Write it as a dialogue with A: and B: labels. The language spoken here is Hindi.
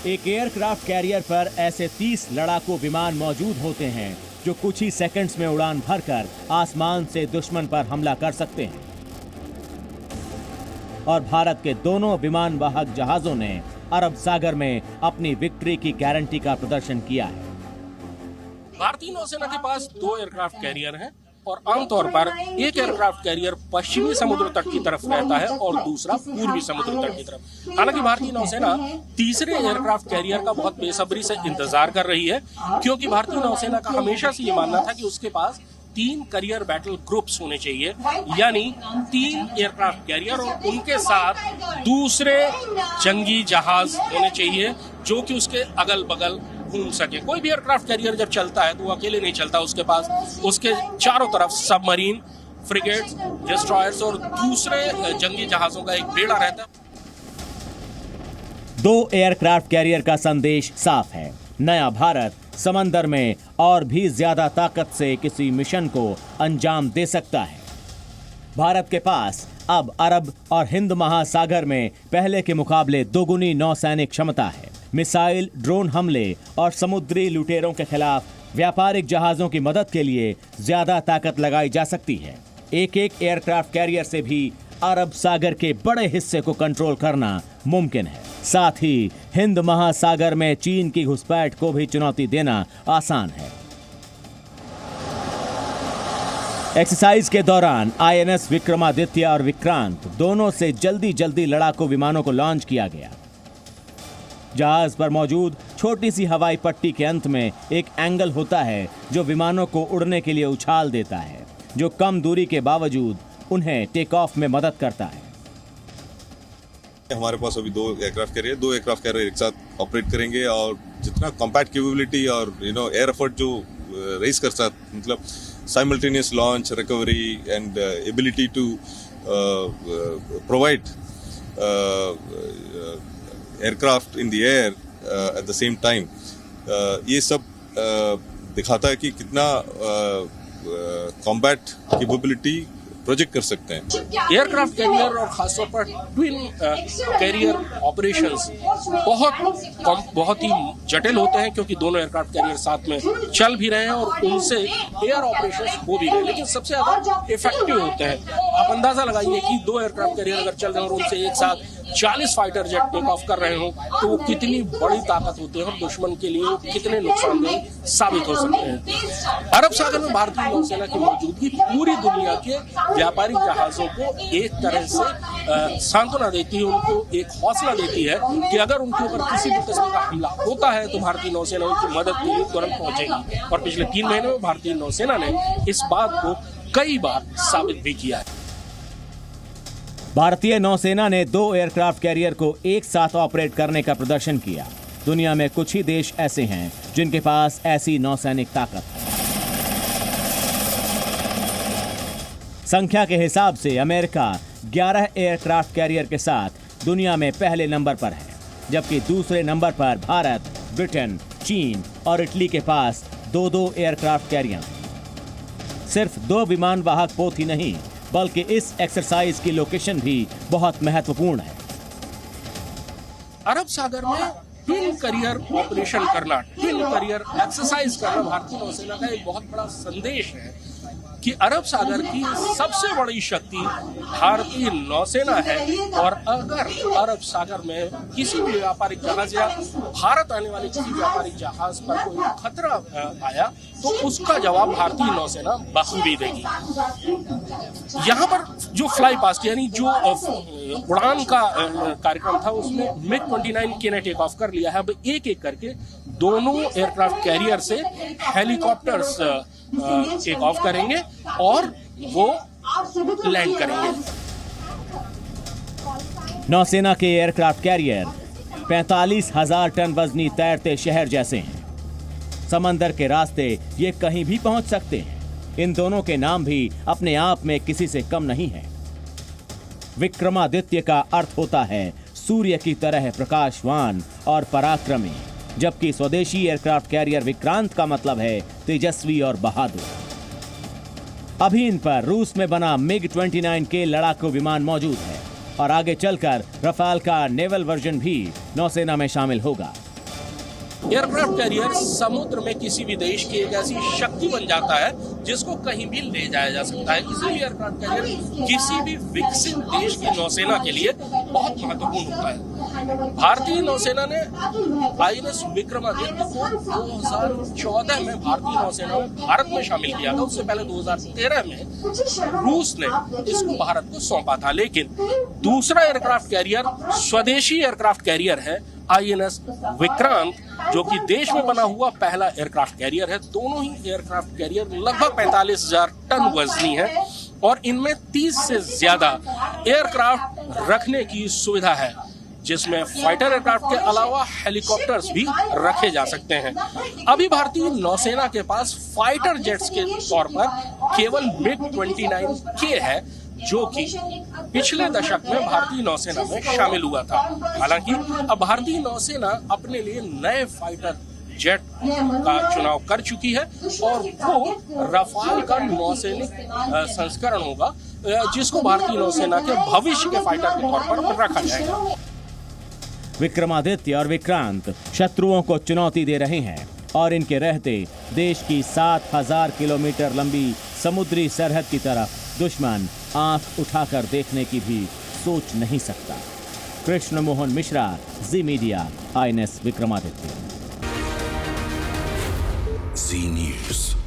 A: एक एयरक्राफ्ट कैरियर पर ऐसे 30 लड़ाकू विमान मौजूद होते हैं जो कुछ ही सेकंड्स में उड़ान भरकर आसमान से दुश्मन पर हमला कर सकते हैं। और भारत के दोनों विमान वाहक जहाजों ने अरब सागर में अपनी विक्ट्री की गारंटी का प्रदर्शन किया है।
B: भारतीय नौसेना के पास 2 एयरक्राफ्ट कैरियर हैं और आमतौर पर एक एयरक्राफ्ट कैरियर पश्चिमी समुद्र तट की तरफ रहता है और दूसरा पूर्वी समुद्र तट की तरफ। हालांकि भारतीय नौसेना तीसरे एयरक्राफ्ट कैरियर का बहुत बेसब्री से इंतजार कर रही है, क्योंकि भारतीय नौसेना का हमेशा से ये मानना था कि उसके पास 3 करियर बैटल ग्रुप्स होने चाहिए, यानी 3 एयरक्राफ्ट कैरियर और उनके साथ दूसरे जंगी जहाज होने चाहिए जो कि उसके अगल बगल घूम सके। कोई भी एयरक्राफ्ट कैरियर जब चलता है तो वो अकेले नहीं चलता, उसके पास उसके चारों तरफ सबमरीन, फ्रिगेट्स, डिस्ट्रॉयर्स और दूसरे जंगी जहाजों का एक बेड़ा रहता है।
A: 2 एयरक्राफ्ट कैरियर का संदेश साफ है। नया भारत समंदर में और भी ज्यादा ताकत से किसी मिशन को अंजाम दे सकता है। भारत के पास अब अरब और हिंद महासागर में पहले के मुकाबले दोगुनी नौसैनिक क्षमता है। मिसाइल, ड्रोन हमले और समुद्री लुटेरों के खिलाफ व्यापारिक जहाजों की मदद के लिए ज्यादा ताकत लगाई जा सकती है। एक एयरक्राफ्ट कैरियर से भी अरब सागर के बड़े हिस्से को कंट्रोल करना मुमकिन है। साथ ही हिंद महासागर में चीन की घुसपैठ को भी चुनौती देना आसान है। एक्सरसाइज के दौरान INS विक्रमादित्य और विक्रांत दोनों से जल्दी लड़ाकू विमानों को लॉन्च किया गया। जहाज पर मौजूद छोटी सी हवाई पट्टी के अंत में एक एंगल होता है जो विमानों को उड़ने के लिए उछाल देता है, जो कम दूरी के बावजूद उन्हें टेक ऑफ में मदद करता है।
C: हमारे पास अभी 2 एयरक्राफ्ट कैरियर एक साथ ऑपरेट करेंगे और जितना कॉम्पैक्ट कैपेबिलिटी और एयर एफर्ट जो रेस कर सकते, मतलब simultaneous launch, recovery and ability to provide aircraft in the air at the same time, ये सब दिखाता है कि कितना कॉम्बैट कैपेबिलिटी प्रोजेक्ट कर सकते हैं।
B: एयरक्राफ्ट कैरियर और खासतौर पर ट्विन कैरियर ऑपरेशंस बहुत ही जटिल होते हैं, क्योंकि दोनों एयरक्राफ्ट कैरियर साथ में चल भी रहे हैं और उनसे एयर ऑपरेशंस हो भी रहे हैं, लेकिन सबसे ज्यादा इफेक्टिव होते हैं। आप अंदाजा लगाइए कि 2 एयरक्राफ्ट कैरियर अगर चल रहे हैं और उनसे एक साथ 40 फाइटर जेट टेक ऑफ कर रहे हो तो वो कितनी बड़ी ताकत होती है और दुश्मन के लिए वो कितने नुकसानदेह साबित हो सकते हैं। अरब सागर में भारतीय नौसेना की मौजूदगी पूरी दुनिया के व्यापारिक जहाजों को एक तरह से सांत्वना देती है, उनको एक हौसला देती है कि अगर उनके ऊपर किसी भी किस्म का हमला होता है तो भारतीय नौसेना उनकी मदद के लिए तुरंत पहुंचेगी। और पिछले 3 महीने में भारतीय नौसेना ने इस बात को कई बार साबित भी किया है।
A: भारतीय नौसेना ने 2 एयरक्राफ्ट कैरियर को एक साथ ऑपरेट करने का प्रदर्शन किया। दुनिया में कुछ ही देश ऐसे हैं जिनके पास ऐसी नौसैनिक ताकत है। संख्या के हिसाब से अमेरिका 11 एयरक्राफ्ट कैरियर के साथ दुनिया में पहले नंबर पर है, जबकि दूसरे नंबर पर भारत, ब्रिटेन, चीन और इटली के पास 2-2 एयरक्राफ्ट कैरियर हैं। सिर्फ 2 विमान वाहक पोत ही नहीं, बल्कि इस एक्सरसाइज की लोकेशन भी बहुत महत्वपूर्ण है।
B: अरब सागर में ट्विन करियर ऑपरेशन करना, ट्विन करियर एक्सरसाइज करना भारतीय नौसेना का एक बहुत बड़ा संदेश है कि अरब सागर की सबसे बड़ी शक्ति भारतीय नौसेना है। और अगर अरब सागर में किसी भी व्यापारिक जहाज या भारत आने वाले किसी व्यापारिक जहाज पर कोई खतरा आया तो उसका जवाब भारतीय नौसेना बखूबी देगी। यहाँ पर जो फ्लाई पास्ट यानी जो उड़ान का कार्यक्रम था उसमें MiG-29K ने टेक ऑफ कर लिया है। अब एक करके दोनों एयरक्राफ्ट कैरियर से हेलीकॉप्टर्स टेक ऑफ करेंगे और वो लैंड करेंगे।
A: नौसेना के एयरक्राफ्ट कैरियर 45,000 टन वजनी तैरते शहर जैसे हैं। समंदर के रास्ते ये कहीं भी पहुंच सकते हैं। इन दोनों के नाम भी अपने आप में किसी से कम नहीं है। विक्रमादित्य का अर्थ होता है सूर्य की तरह प्रकाशवान और पराक्रमी, जबकि स्वदेशी एयरक्राफ्ट कैरियर विक्रांत का मतलब है तेजस्वी और बहादुर। अभी इन पर रूस में बना MiG-29K लड़ाकू विमान मौजूद है और आगे चलकर रफाल का नेवल वर्जन भी नौसेना में शामिल होगा।
B: एयरक्राफ्ट कैरियर समुद्र में किसी भी देश की एक ऐसी शक्ति बन जाता है जिसको कहीं भी ले जाया जा सकता है। इसीलिए एयरक्राफ्ट कैरियर किसी भी विकसित देश की नौसेना के लिए बहुत महत्वपूर्ण होता है। भारतीय नौसेना ने आईएनएस विक्रमादित्य को 2014 में भारतीय नौसेना में भारत में शामिल किया था। उससे पहले 2013 में रूस ने इसको भारत को सौंपा था। लेकिन दूसरा एयरक्राफ्ट कैरियर स्वदेशी एयरक्राफ्ट कैरियर है आईएनएस विक्रांत, जो कि देश में बना हुआ पहला एयरक्राफ्ट कैरियर है। दोनों ही एयरक्राफ्ट कैरियर लगभग 45,000 टन वजनी है और इनमें 30 से ज्यादा एयरक्राफ्ट रखने की सुविधा है, जिसमें फाइटर एयरक्राफ्ट के अलावा हेलीकॉप्टर्स भी रखे जा सकते हैं। अभी भारतीय नौसेना के पास फाइटर जेट्स के तौर पर केवल MiG-29K है, जो कि पिछले दशक में भारतीय नौसेना में शामिल हुआ था। हालांकि अब भारतीय नौसेना अपने लिए नए फाइटर जेट का चुनाव कर चुकी है और वो रफाल का नौसैनिक संस्करण होगा, जिसको भारतीय नौसेना के भविष्य के फाइटर के तौर पर रखा जाएगा।
A: विक्रमादित्य और विक्रांत शत्रुओं को चुनौती दे रहे हैं और इनके रहते देश की 7,000 किलोमीटर लंबी समुद्री सरहद की तरफ दुश्मन आंख उठाकर देखने की भी सोच नहीं सकता। कृष्ण मोहन मिश्रा, जी मीडिया, आईएनएस विक्रमादित्य।
D: जी न्यूज़।